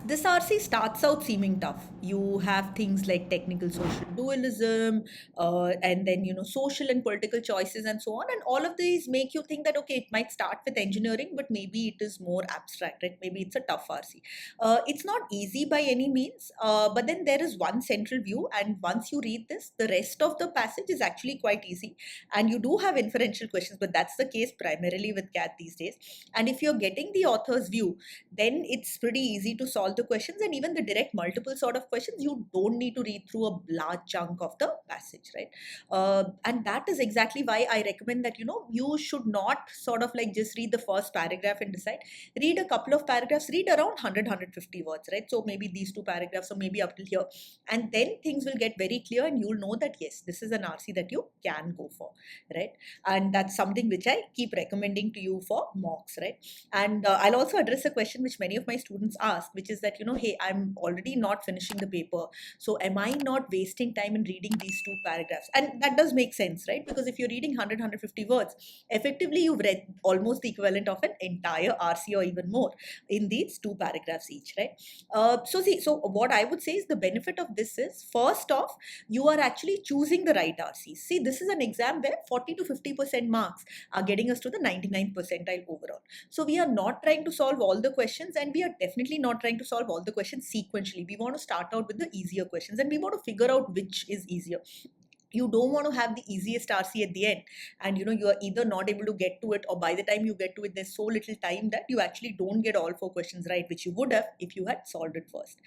This RC starts out seeming tough. You have things like technical social dualism, and then social and political choices and so on. And all of these make you think that okay, it might start with engineering, but maybe it is more abstract, right? Maybe it's a tough RC. It's not easy by any means, but then there is one central view, and once you read this, the rest of the passage is actually quite easy. And you do have inferential questions, but that's the case primarily with CAT these days. And if you're getting the author's view, then it's pretty easy to solve the questions, and even the direct multiple sort of questions you don't need to read through a large chunk of the passage, right? And that is exactly why I recommend that you should not sort of like just read the first paragraph and decide. Read a couple of paragraphs, read around 100 words, right? So maybe these two paragraphs, or maybe up till here, and then things will get very clear and you'll know that yes, this is an RC that you can go for, right? And that's something which I keep recommending to you for mocks, right? And I'll also address a question which many of my students ask, which is that, hey, I'm already not finishing the paper. So am I not wasting time in reading these two paragraphs? And that does make sense, right? Because if you're reading 150 words, effectively you've read almost the equivalent of an entire RC or even more in these two paragraphs each, right? So what I would say is the benefit of this is, first off, you are actually choosing the right RCs. See, this is an exam where 40 to 50% marks are getting us to the 99th percentile overall. So we are not trying to solve all the questions, and we are definitely not trying to solve all the questions sequentially. We want to start out with the easier questions, and we want to figure out which is easier. You don't want to have the easiest RC at the end, and you are either not able to get to it, or by the time you get to it, there's so little time that you actually don't get all four questions right, which you would have if you had solved it first.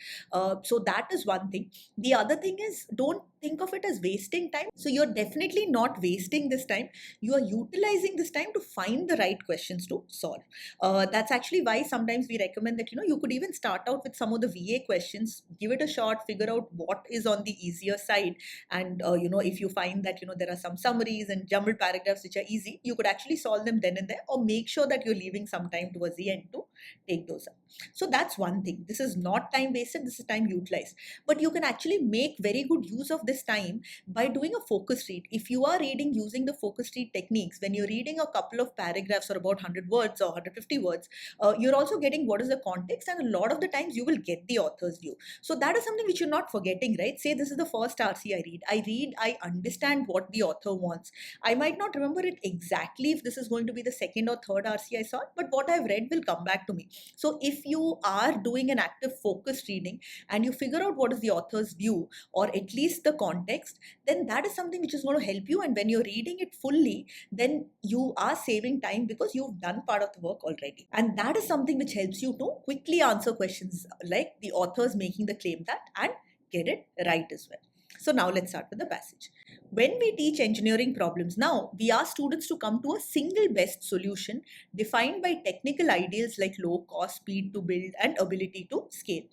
So that is one thing. The other thing is, don't think of it as wasting time. So you're definitely not wasting this time. You are utilizing this time to find the right questions to solve. That's actually why sometimes we recommend that you could even start out with some of the VA questions, give it a shot, figure out what is on the easier side, and if you find that there are some summaries and jumbled paragraphs which are easy, you could actually solve them then and there, or make sure that you're leaving some time towards the end to take those up. So that's one thing. This is not time wasted, this is time utilized. But you can actually make very good use of this time by doing a focus read. If you are reading using the focus read techniques, when you're reading a couple of paragraphs or about 100 words or 150 words, you're also getting what is the context, and a lot of the times you will get the author's view. So that is something which you're not forgetting, right? Say this is the first RC I understand what the author wants. I might not remember it exactly if this is going to be the second or third RC I saw, but what I've read will come back to me. So if you are doing an active focused reading and you figure out what is the author's view, or at least the context, then that is something which is going to help you. And when you're reading it fully, then you are saving time because you've done part of the work already. And that is something which helps you to quickly answer questions like the author's making the claim that, and get it right as well. So now let's start with the passage. When we teach engineering problems now, we ask students to come to a single best solution defined by technical ideals like low cost, speed to build, and ability to scale.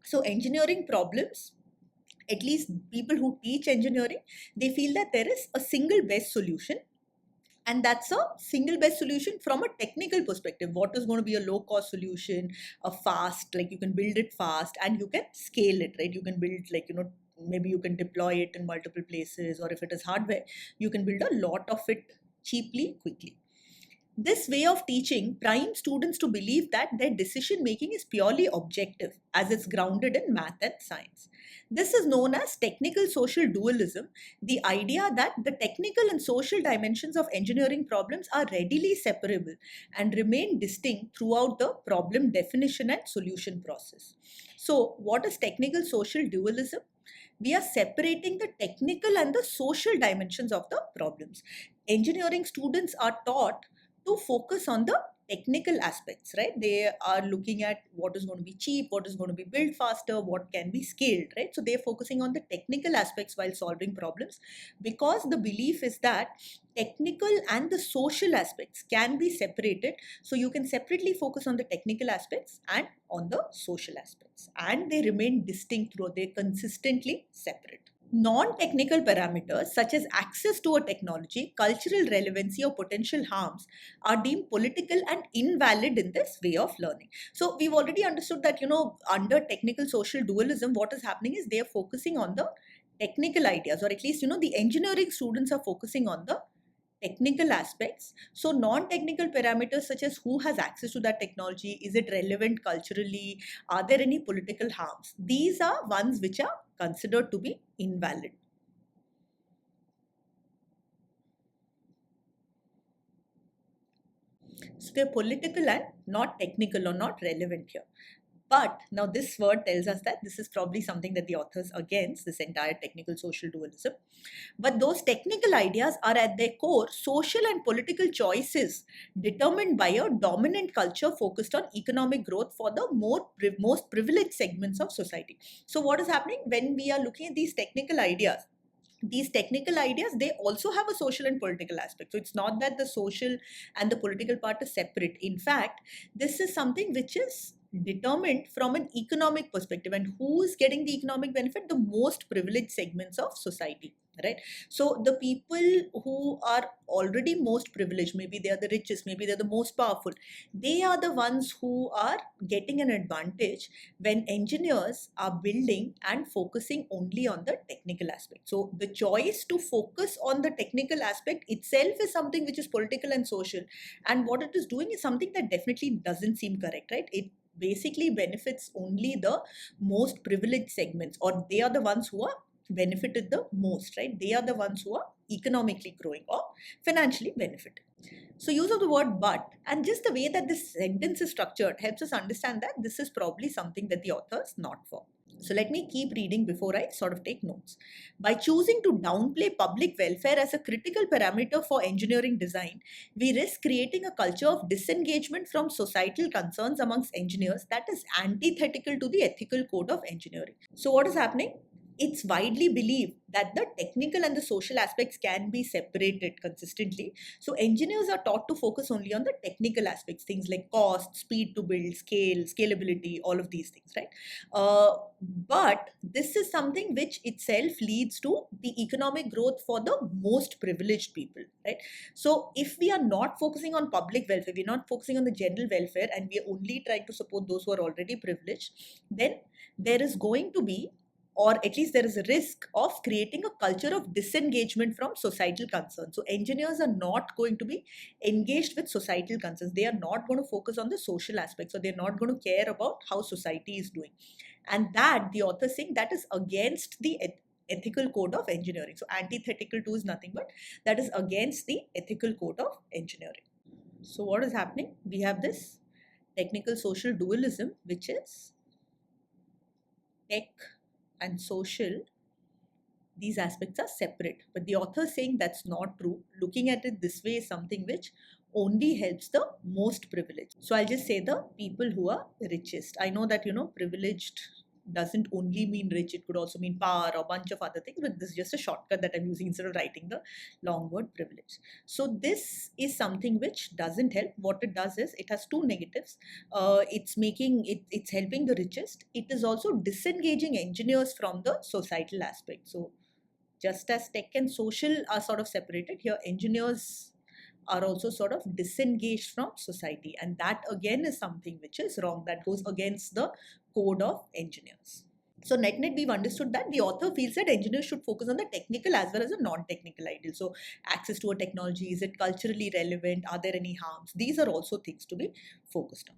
So engineering problems, at least people who teach engineering, they feel that there is a single best solution, and that's a single best solution from a technical perspective. What is going to be a low cost solution, a fast, like you can build it fast and you can scale it, right? You can build like maybe you can deploy it in multiple places, or if it is hardware, you can build a lot of it cheaply, quickly. This way of teaching primes students to believe that their decision making is purely objective, as it's grounded in math and science. This is known as technical social dualism, the idea that the technical and social dimensions of engineering problems are readily separable and remain distinct throughout the problem definition and solution process. So, what is technical social dualism? We are separating the technical and the social dimensions of the problems. Engineering students are taught to focus on the technical aspects, right? They are looking at what is going to be cheap, what is going to be built faster, what can be scaled, right? So they're focusing on the technical aspects while solving problems, because the belief is that technical and the social aspects can be separated. So you can separately focus on the technical aspects and on the social aspects, and they remain distinct through, they're consistently separate. Non-technical parameters such as access to a technology, cultural relevancy, or potential harms are deemed political and invalid in this way of learning. So we've already understood that, under technical social dualism, what is happening is they are focusing on the technical ideas, or at least, the engineering students are focusing on the technical aspects. So non-technical parameters such as who has access to that technology, is it relevant culturally, are there any political harms? These are ones which are considered to be invalid. So they're political and not technical or not relevant here. But now this word tells us that this is probably something that the authors against, this entire technical social dualism. But those technical ideas are at their core social and political choices determined by a dominant culture focused on economic growth for the most privileged segments of society. So what is happening when we are looking at these technical ideas? These technical ideas, they also have a social and political aspect. So it's not that the social and the political part is separate. In fact, this is something which is determined from an economic perspective, and who is getting the economic benefit? The most privileged segments of society, right? So the people who are already most privileged, maybe they are the richest, maybe they're the most powerful, they are the ones who are getting an advantage when engineers are building and focusing only on the technical aspect. So the choice to focus on the technical aspect itself is something which is political and social, and what it is doing is something that definitely doesn't seem correct, right? It basically benefits only the most privileged segments, or they are the ones who are benefited the most, right? They are the ones who are economically growing or financially benefited. So use of the word but and just the way that this sentence is structured helps us understand that this is probably something that the author is not for. So let me keep reading before I sort of take notes. By choosing to downplay public welfare as a critical parameter for engineering design, we risk creating a culture of disengagement from societal concerns amongst engineers that is antithetical to the ethical code of engineering. So what is happening? It's widely believed that the technical and the social aspects can be separated consistently. So engineers are taught to focus only on the technical aspects, things like cost, speed to build, scale, scalability, all of these things, right? But this is something which itself leads to the economic growth for the most privileged people, right? So if we are not focusing on public welfare, we're not focusing on the general welfare, and we are only trying to support those who are already privileged, then there is going to be, or at least there is a risk of creating a culture of disengagement from societal concerns. So engineers are not going to be engaged with societal concerns. They are not going to focus on the social aspects, or they're not going to care about how society is doing. And that, the author is saying, that is against the ethical code of engineering. So antithetical to is nothing but that is against the ethical code of engineering. So what is happening? We have this technical social dualism, which is tech and social, these aspects are separate. But the author is saying that's not true. Looking at it this way is something which only helps the most privileged. So I'll just say the people who are richest. I know that, privileged doesn't only mean rich, it could also mean power or a bunch of other things, but this is just a shortcut that I'm using instead of writing the long word privilege. So this is something which doesn't help. What it does is it has two negatives. It's helping the richest. It is also disengaging engineers from the societal aspect. So just as tech and social are sort of separated, here engineers are also sort of disengaged from society, and that again is something which is wrong, that goes against the code of engineers. So net we've understood that the author feels that engineers should focus on the technical as well as the non-technical ideal. So access to a technology, is it culturally relevant, are there any harms? These are also things to be focused on.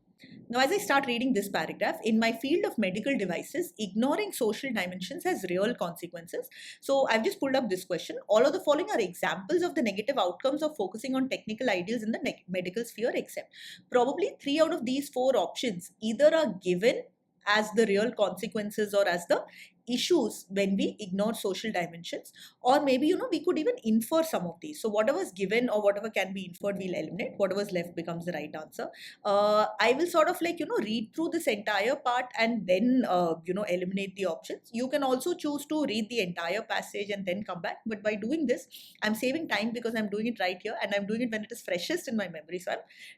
Now, as I start reading this paragraph, in my field of medical devices, ignoring social dimensions has real consequences. So I've just pulled up this question. All of the following are examples of the negative outcomes of focusing on technical ideals in the medical sphere, except probably 3 out of these 4 options either are given as the real consequences or as the issues when we ignore social dimensions, or maybe we could even infer some of these. So whatever is given or whatever can be inferred, we'll eliminate. Whatever is left becomes the right answer. I will sort of read through this entire part and then eliminate the options. You can also choose to read the entire passage and then come back, but by doing this I'm saving time because I'm doing it right here and I'm doing it when it is freshest in my memory, so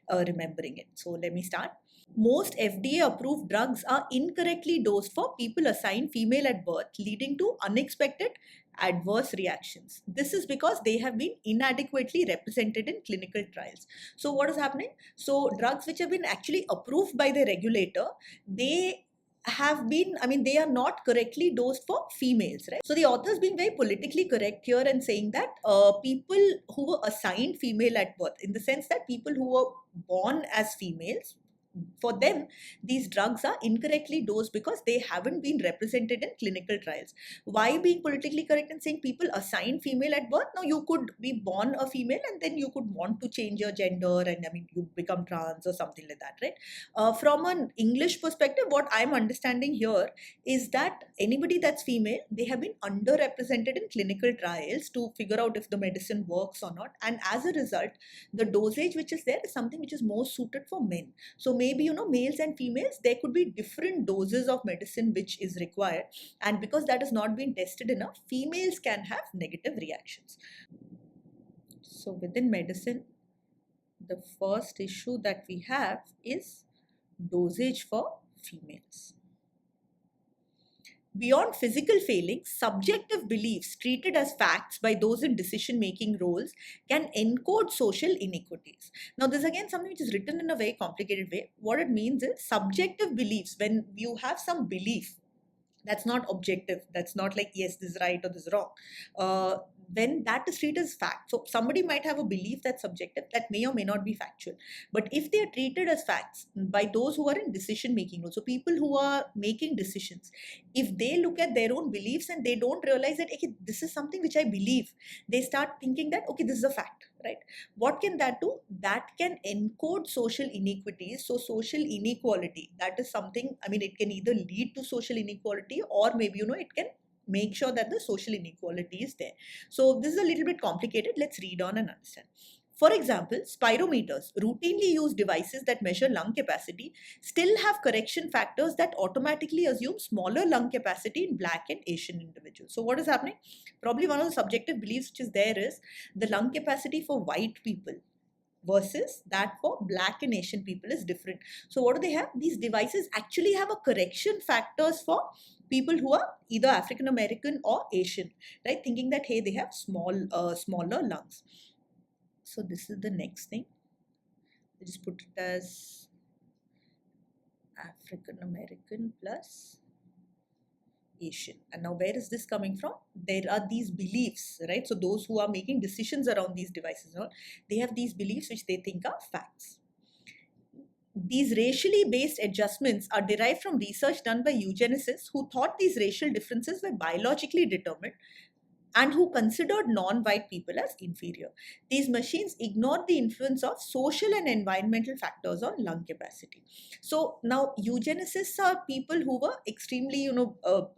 I'm remembering it. So let me start. Most FDA approved drugs are incorrectly dosed for people assigned female at birth, leading to unexpected adverse reactions. This is because they have been inadequately represented in clinical trials. So what is happening? So drugs which have been actually approved by the regulator, they have been, I mean, they are not correctly dosed for females, right? So the author's being very politically correct here and saying that people who were assigned female at birth, in the sense that people who were born as females, for them, these drugs are incorrectly dosed because they haven't been represented in clinical trials. Why being politically correct and saying people assigned female at birth? Now, you could be born a female and then you could want to change your gender, and I mean, you become trans or something like that, right? From an English perspective, what I'm understanding here is that anybody that's female, they have been underrepresented in clinical trials to figure out if the medicine works or not. And as a result, the dosage which is there is something which is more suited for men. So maybe, males and females, there could be different doses of medicine which is required. And because that has not been tested enough, females can have negative reactions. So within medicine, the first issue that we have is dosage for females. Beyond physical failings, subjective beliefs treated as facts by those in decision-making roles can encode social inequities. Now, this is again something which is written in a very complicated way. What it means is subjective beliefs, when you have some belief, that's not objective. That's not like, yes, this is right or this is wrong. When that is treated as fact. So somebody might have a belief that's subjective, that may or may not be factual. But if they are treated as facts by those who are in decision making, also people who are making decisions, if they look at their own beliefs and they don't realize that, okay, this is something which I believe, they start thinking that, okay, this is a fact, right? What can that do? That can encode social inequities. So social inequality, that is something, I mean, it can either lead to social inequality, or maybe, it can make sure that the social inequality is there. So this is a little bit complicated. Let's read on and understand. For example, spirometers, routinely used devices that measure lung capacity, still have correction factors that automatically assume smaller lung capacity in Black and Asian individuals. So what is happening? Probably one of the subjective beliefs which is there is the lung capacity for white people versus that for Black and Asian people is different. So what do they have? These devices actually have a correction factors for people who are either African American or Asian, right? Thinking that, hey, they have smaller lungs. So this is the next thing. I just put it as African American plus Asian. And now where is this coming from? There are these beliefs, right? So those who are making decisions around these devices, they have these beliefs which they think are facts. These racially based adjustments are derived from research done by eugenicists who thought these racial differences were biologically determined and who considered non-white people as inferior. These machines ignored the influence of social and environmental factors on lung capacity. So now eugenicists are people who were extremely,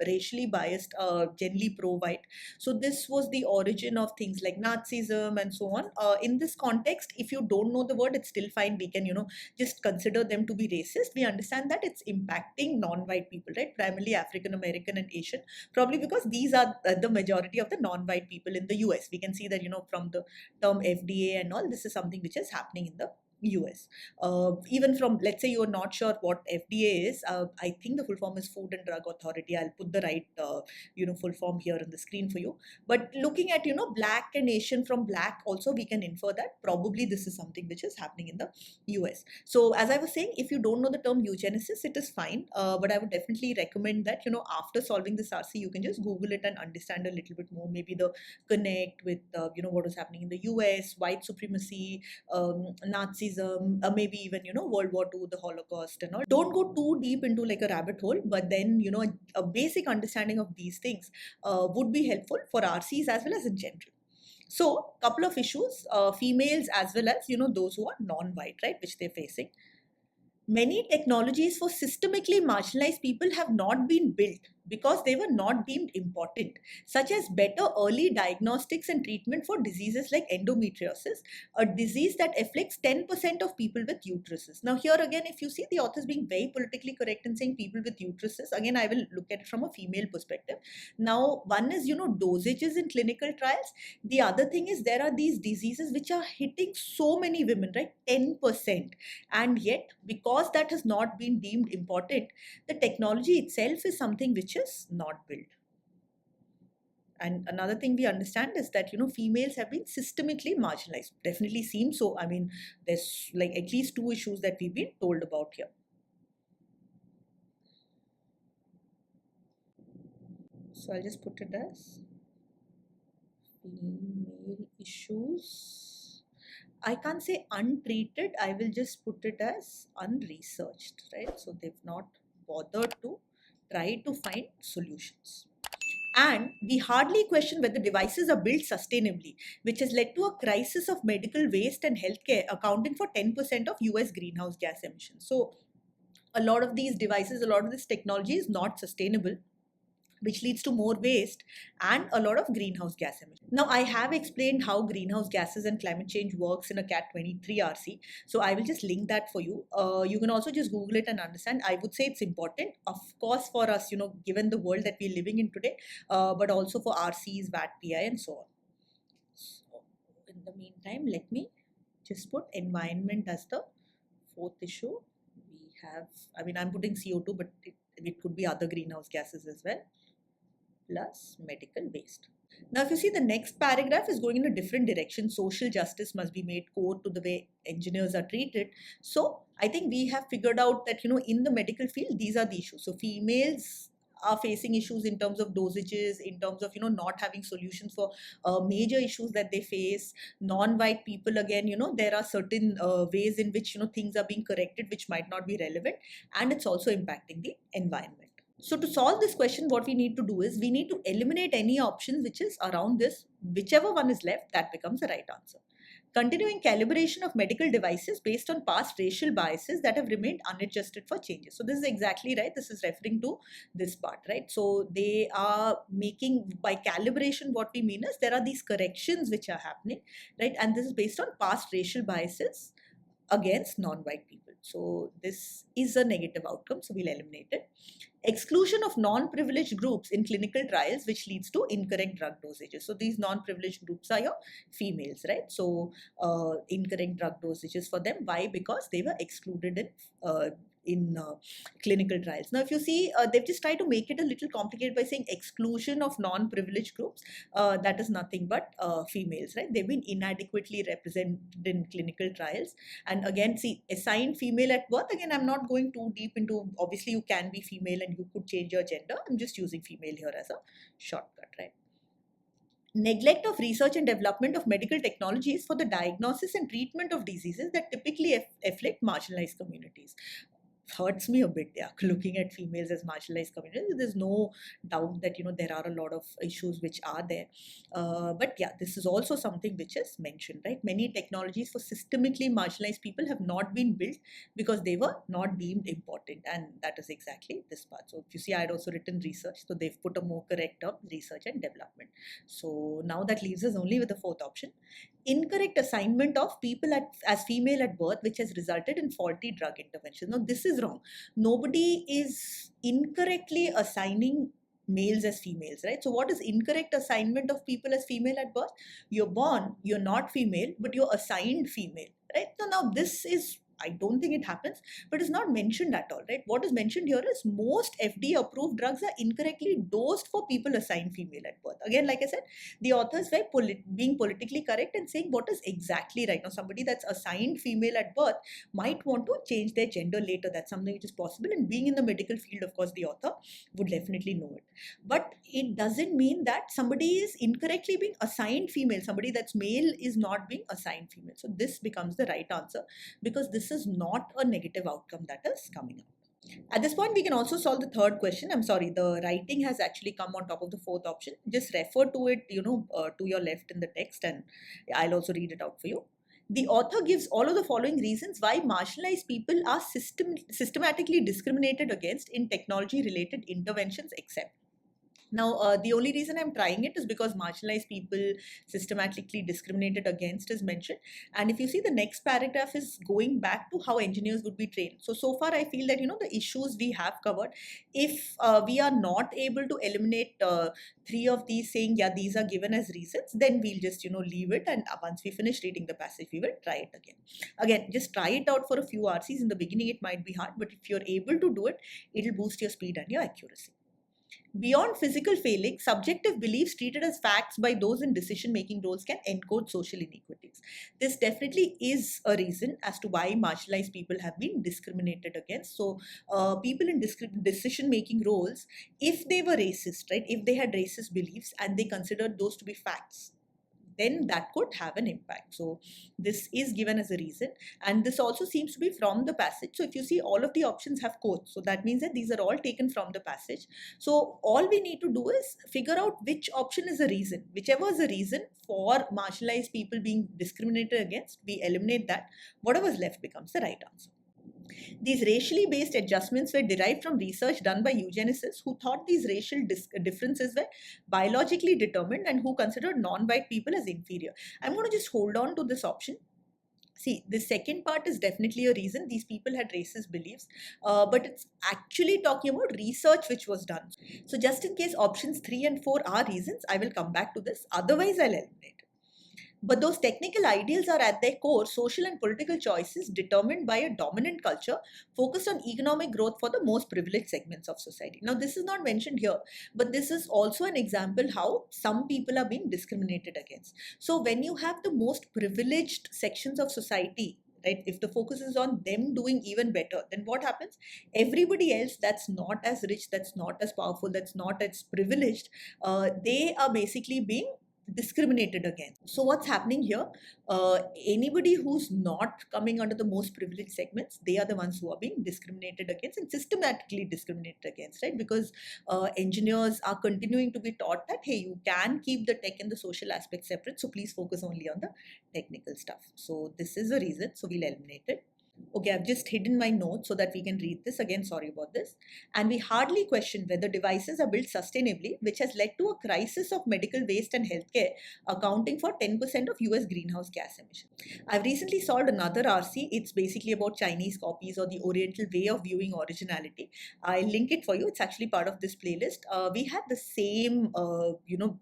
racially biased, generally pro-white. So this was the origin of things like Nazism and so on. In this context, if you don't know the word, it's still fine. We can, just consider them to be racist. We understand that it's impacting non-white people, right? Primarily African American and Asian, probably because these are the majority of the non-white people in the US. We can see that, from the term FDA and all, this is something which is happening in the US. Even from, let's say you're not sure what FDA is, I think the full form is Food and Drug Authority. I'll put the right, full form here on the screen for you. But looking at, Black and Asian, from Black also, we can infer that probably this is something which is happening in the US. So as I was saying, if you don't know the term eugenesis, it is fine. But I would definitely recommend that, after solving this RC, you can just Google it and understand a little bit more, maybe the connect with, what was happening in the US, white supremacy, Nazism, maybe even, World War II, the Holocaust and all. Don't go too deep into like a rabbit hole, but then, a basic understanding of these things would be helpful for RCs as well as in general. So, couple of issues, females as well as, those who are non-white, right, which they're facing. Many technologies for systemically marginalized people have not been built because they were not deemed important, such as better early diagnostics and treatment for diseases like endometriosis, a disease that afflicts 10% of people with uteruses. Now, here again, if you see, the author is being very politically correct in saying people with uteruses. Again, I will look at it from a female perspective. Now, one is, dosages in clinical trials. The other thing is there are these diseases which are hitting so many women, right? 10%. And yet, because that has not been deemed important, the technology itself is something which is not built. And another thing we understand is that, females have been systemically marginalized. Definitely seems so. I mean, there's like at least two issues that we've been told about here. So I'll just put it as female issues. I can't say untreated, I will just put it as unresearched, right? So they've not bothered to try to find solutions. And we hardly question whether devices are built sustainably, which has led to a crisis of medical waste and healthcare, accounting for 10% of US greenhouse gas emissions. So, a lot of these devices, a lot of this technology is not sustainable, which leads to more waste and a lot of greenhouse gas emissions. Now, I have explained how greenhouse gases and climate change works in a CAT 23 RC. So I will just link that for you. You can also just Google it and understand. I would say it's important, of course, for us, given the world that we're living in today, but also for RCs, VAT, PI, and so on. So in the meantime, let me just put environment as the fourth issue. We have, I'm putting CO2, but it could be other greenhouse gases as well, plus medical waste. Now, if you see, the next paragraph is going in a different direction. Social justice must be made core to the way engineers are treated. So I think we have figured out that, in the medical field, these are the issues. So females are facing issues in terms of dosages, in terms of, not having solutions for major issues that they face. Non-white people, again, there are certain ways in which, things are being corrected, which might not be relevant. And it's also impacting the environment. So to solve this question, what we need to do is we need to eliminate any options which is around this. Whichever one is left, that becomes the right answer. Continuing calibration of medical devices based on past racial biases that have remained unadjusted for changes. So this is exactly right. This is referring to this part, right? So they are making, by calibration, what we mean is there are these corrections which are happening, right? And this is based on past racial biases against non-white people. So this is a negative outcome, so we'll eliminate it. Exclusion of non-privileged groups in clinical trials, which leads to incorrect drug dosages. So these non-privileged groups are your females, right? So incorrect drug dosages for them. Why? Because they were excluded in clinical trials. Now, if you see, they've just tried to make it a little complicated by saying exclusion of non-privileged groups. That is nothing but females, right? They've been inadequately represented in clinical trials. And again, see, assigned female at birth, again, I'm not going too deep into, obviously you can be female and you could change your gender. I'm just using female here as a shortcut, right? Neglect of research and development of medical technologies for the diagnosis and treatment of diseases that typically afflict marginalized communities. Hurts me a bit, yeah, looking at females as marginalized communities. There's no doubt that there are a lot of issues which are there, but yeah, this is also something which is mentioned, right? Many technologies for systemically marginalized people have not been built because they were not deemed important, and that is exactly this part. So if you see, I had also written research, so they've put a more correct term, research and development. So now that leaves us only with the fourth option: incorrect assignment of people as female at birth, which has resulted in faulty drug intervention. Now, this is wrong. Nobody is incorrectly assigning males as females, right? So what is incorrect assignment of people as female at birth? You're born, you're not female, but you're assigned female, right? So now this is, I don't think it happens, but it's not mentioned at all, right? What is mentioned here is most FDA approved drugs are incorrectly dosed for people assigned female at birth. Again, like I said, the authors were being politically correct and saying what is exactly right. Now, somebody that's assigned female at birth might want to change their gender later. That's something which is possible. And being in the medical field, of course, the author would definitely know it. But it doesn't mean that somebody is incorrectly being assigned female. Somebody that's male is not being assigned female. So this becomes the right answer, because this is not a negative outcome that is coming out. At this point, we can also solve the third question. I'm sorry, the writing has actually come on top of the fourth option. Just refer to it, to your left in the text, and I'll also read it out for you. The author gives all of the following reasons why marginalized people are systematically discriminated against in technology-related interventions, except. Now, the only reason I'm trying it is because marginalized people systematically discriminated against is mentioned. And if you see, the next paragraph is going back to how engineers would be trained. So far, I feel that, the issues we have covered, if we are not able to eliminate three of these saying, yeah, these are given as reasons, then we'll just, leave it. And once we finish reading the passage, we will try it again. Again, just try it out for a few RCs. In the beginning, it might be hard, but if you're able to do it, it'll boost your speed and your accuracy. Beyond physical failing, subjective beliefs treated as facts by those in decision making roles can encode social inequities. This definitely is a reason as to why marginalized people have been discriminated against. So, people in decision making roles, if they were racist, right, if they had racist beliefs and they considered those to be facts, then that could have an impact. So this is given as a reason, and this also seems to be from the passage. So if you see, all of the options have quotes, so that means that these are all taken from the passage. So all we need to do is figure out which option is a reason. Whichever is a reason for marginalized people being discriminated against, we eliminate that. Whatever is left becomes the right answer. These racially based adjustments were derived from research done by eugenicists who thought these racial differences were biologically determined and who considered non-white people as inferior. I'm going to just hold on to this option. See, the second part is definitely a reason. These people had racist beliefs, but it's actually talking about research which was done. So just in case options 3 and 4 are reasons, I will come back to this. Otherwise, I'll eliminate. But those technical ideals are at their core social and political choices determined by a dominant culture focused on economic growth for the most privileged segments of society. Now, this is not mentioned here, but this is also an example how some people are being discriminated against. So, when you have the most privileged sections of society, right, if the focus is on them doing even better, then what happens? Everybody else that's not as rich, that's not as powerful, that's not as privileged, they are basically being discriminated against. So what's happening here? Anybody who's not coming under the most privileged segments, they are the ones who are being discriminated against and systematically discriminated against, right? Because engineers are continuing to be taught that, hey, you can keep the tech and the social aspects separate, so please focus only on the technical stuff. So this is a reason, so we'll eliminate it. Okay, I've just hidden my notes so that we can read this again. Sorry about this. And we hardly question whether devices are built sustainably, which has led to a crisis of medical waste and healthcare, accounting for 10% of US greenhouse gas emissions. I've recently solved another RC. It's basically about Chinese copies or the Oriental way of viewing originality. I'll link it for you. It's actually part of this playlist. We had the same,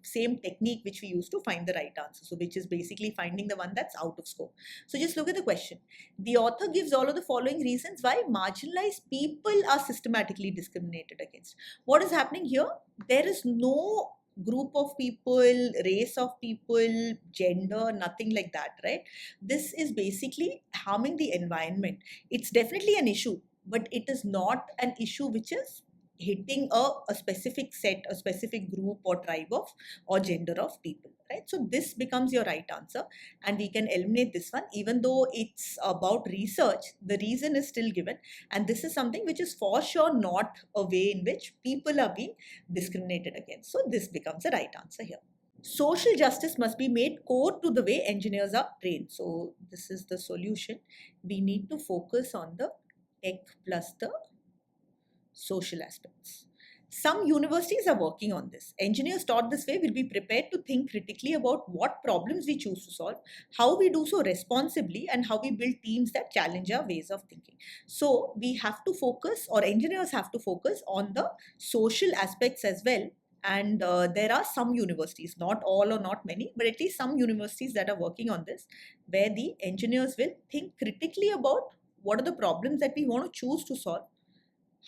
same technique which we used to find the right answer. So, which is basically finding the one that's out of scope. So, just look at the question. The author gives all of the following reasons why marginalized people are systematically discriminated against. What is happening here? There is no group of people, race of people, gender, nothing like that, right? This is basically harming the environment. It's definitely an issue, but it is not an issue which is hitting a specific set, a specific group or tribe of or gender of people, right? So this becomes your right answer, and we can eliminate this one. Even though it's about research, the reason is still given, and this is something which is for sure not a way in which people are being discriminated against. So this becomes the right answer here. Social justice must be made core to the way engineers are trained. So this is the solution. We need to focus on the tech plus the social aspects. Some universities are working on this. Engineers taught this way will be prepared to think critically about what problems we choose to solve, how we do so responsibly, and how we build teams that challenge our ways of thinking. So we have to focus, or engineers have to focus on the social aspects as well. And there are some universities, not all or not many, but at least some universities that are working on this, where the engineers will think critically about what are the problems that we want to choose to solve,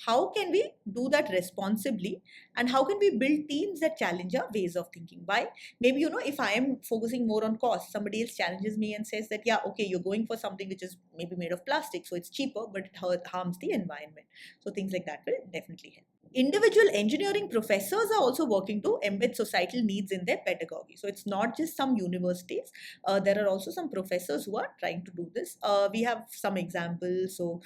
how can we do that responsibly, and how can we build teams that challenge our ways of thinking. Why? Maybe, if I am focusing more on cost, somebody else challenges me and says that, yeah, okay, you're going for something which is maybe made of plastic, so it's cheaper, but it harms the environment. So things like that will definitely help. Individual engineering professors are also working to embed societal needs in their pedagogy. So it's not just some universities. There are also some professors who are trying to do this. We have some examples. So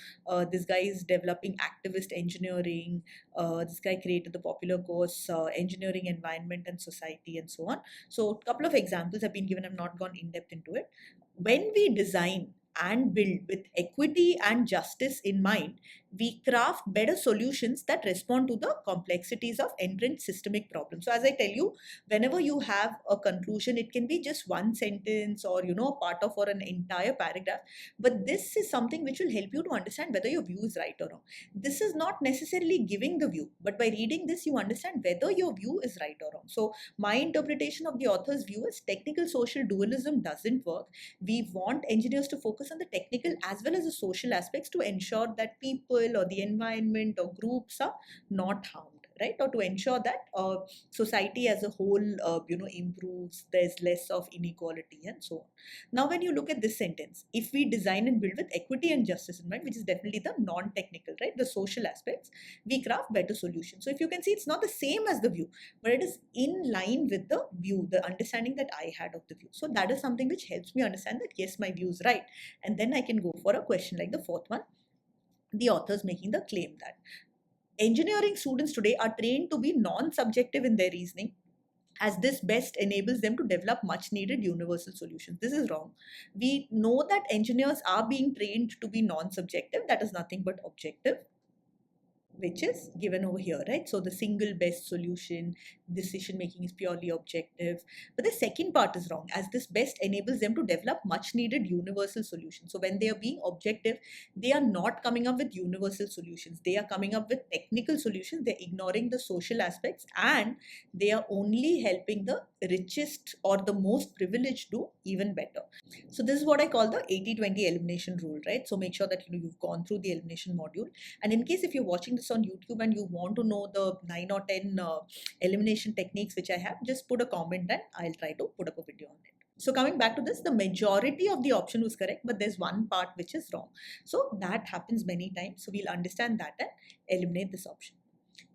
this guy is developing activist engineering. This guy created the popular course Engineering, Environment and Society, and so on. So a couple of examples have been given. I've not gone in depth into it. When we design and build with equity and justice in mind, we craft better solutions that respond to the complexities of entrenched systemic problems. So as I tell you, whenever you have a conclusion, it can be just one sentence or part of or an entire paragraph, but this is something which will help you to understand whether your view is right or wrong. This is not necessarily giving the view, but by reading this you understand whether your view is right or wrong. So my interpretation of the author's view is technical social dualism doesn't work. We want engineers to focus on the technical as well as the social aspects to ensure that people or the environment or groups are not harmed. right? Or to ensure that society as a whole, improves, there's less of inequality and so on. Now, when you look at this sentence, if we design and build with equity and justice in mind, which is definitely the non-technical, right, the social aspects, we craft better solutions. So if you can see, it's not the same as the view, but it is in line with the view, the understanding that I had of the view. So that is something which helps me understand that yes, my view is right. And then I can go for a question like the fourth one. The author is making the claim that engineering students today are trained to be non-subjective in their reasoning, as this best enables them to develop much needed universal solutions. This is wrong. We know that engineers are being trained to be non-subjective, that is nothing but objective, which is given over here, right? So the single best solution, decision making is purely objective. But the second part is wrong, as this best enables them to develop much needed universal solutions. So when they are being objective, they are not coming up with universal solutions. They are coming up with technical solutions. They're ignoring the social aspects, and they are only helping the richest or the most privileged do even better. So this is what I call the 80-20 elimination rule, right? So make sure that you've gone through the elimination module. And in case if you're watching this on YouTube and you want to know the 9 or 10 elimination techniques which I have, just put a comment and I'll try to put up a video on it. So coming back to this, the majority of the option was correct, but there's one part which is wrong. So that happens many times. So we'll understand that and eliminate this option.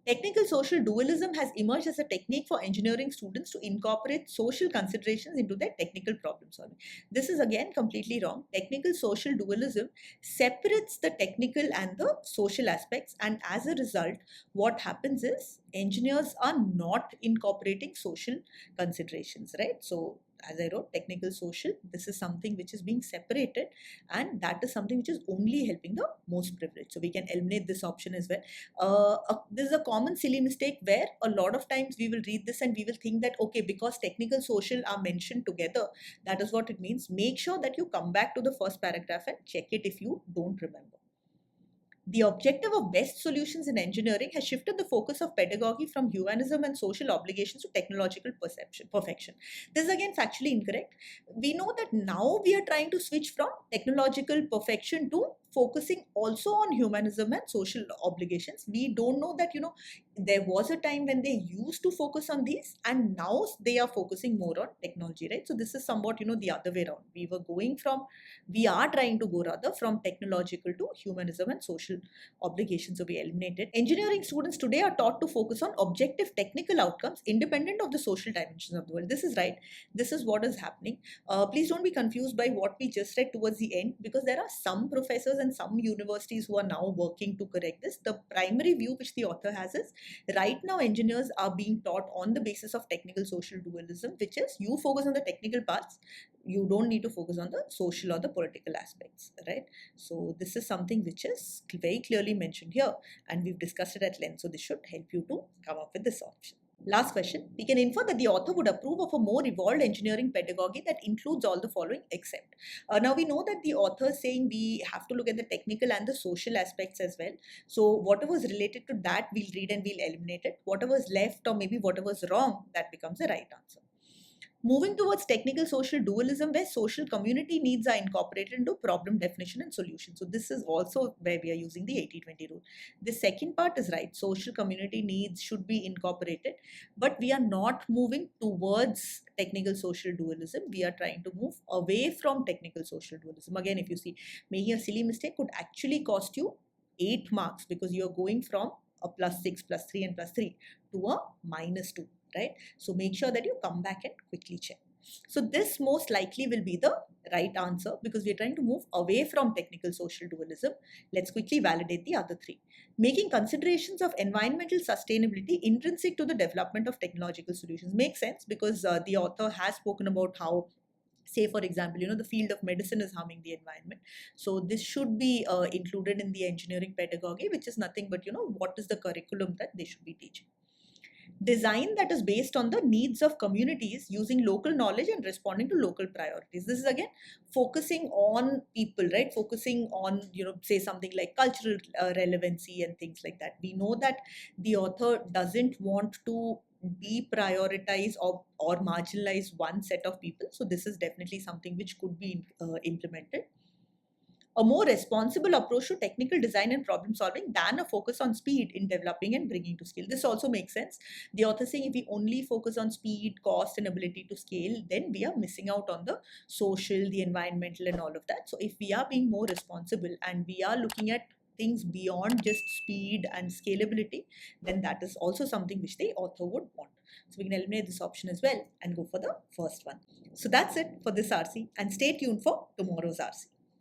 Technical social dualism has emerged as a technique for engineering students to incorporate social considerations into their technical problem solving. This is again completely wrong. Technical social dualism separates the technical and the social aspects, and as a result, what happens is engineers are not incorporating social considerations, right? So as I wrote, technical social, this is something which is being separated, and that is something which is only helping the most privileged. So we can eliminate this option as well. This is a common silly mistake where a lot of times we will read this and we will think that, okay, because technical social are mentioned together, that is what it means. Make sure that you come back to the first paragraph and check it if you don't remember. The objective of best solutions in engineering has shifted the focus of pedagogy from humanism and social obligations to technological perfection. This is again factually incorrect. We know that now we are trying to switch from technological perfection to focusing also on humanism and social obligations. We don't know that, there was a time when they used to focus on these and now they are focusing more on technology, right? So this is somewhat, the other way around. We are trying to go rather from technological to humanism and social obligations. So we eliminated. Engineering students today are taught to focus on objective technical outcomes independent of the social dimensions of the world. This is right. This is what is happening. Please don't be confused by what we just read towards the end, because there are some professors and some universities who are now working to correct this. The primary view which the author has is right now engineers are being taught on the basis of technical social dualism, which is you focus on the technical parts, you don't need to focus on the social or the political aspects, right? So this is something which is very clearly mentioned here, and we've discussed it at length. So this should help you to come up with this option. Last question. We can infer that the author would approve of a more evolved engineering pedagogy that includes all the following except. Now we know that the author is saying we have to look at the technical and the social aspects as well. So whatever is related to that, we'll read and we'll eliminate it. Whatever is left or maybe whatever is wrong, that becomes the right answer. Moving towards technical social dualism, where social community needs are incorporated into problem definition and solution. So this is also where we are using the 80-20 rule. The second part is right. Social community needs should be incorporated, but we are not moving towards technical social dualism. We are trying to move away from technical social dualism. Again, if you see, making a silly mistake could actually cost you 8 marks, because you are going from a +6, +3 and +3 to a -2. Right? So make sure that you come back and quickly check. So this most likely will be the right answer, because we're trying to move away from technical social dualism. Let's quickly validate the other three. Making considerations of environmental sustainability intrinsic to the development of technological solutions makes sense, because the author has spoken about how, say for example, the field of medicine is harming the environment. So this should be included in the engineering pedagogy, which is nothing but, what is the curriculum that they should be teaching. Design that is based on the needs of communities using local knowledge and responding to local priorities. This is again focusing on people, right? Focusing on, say something like cultural relevancy and things like that. We know that the author doesn't want to deprioritize or marginalize one set of people. So this is definitely something which could be implemented. a more responsible approach to technical design and problem solving than a focus on speed in developing and bringing to scale. This also makes sense. The author saying if we only focus on speed, cost, and ability to scale, then we are missing out on the social, the environmental, and all of that. So if we are being more responsible and we are looking at things beyond just speed and scalability, then that is also something which the author would want. So we can eliminate this option as well and go for the first one. So that's it for this RC, and stay tuned for tomorrow's RC.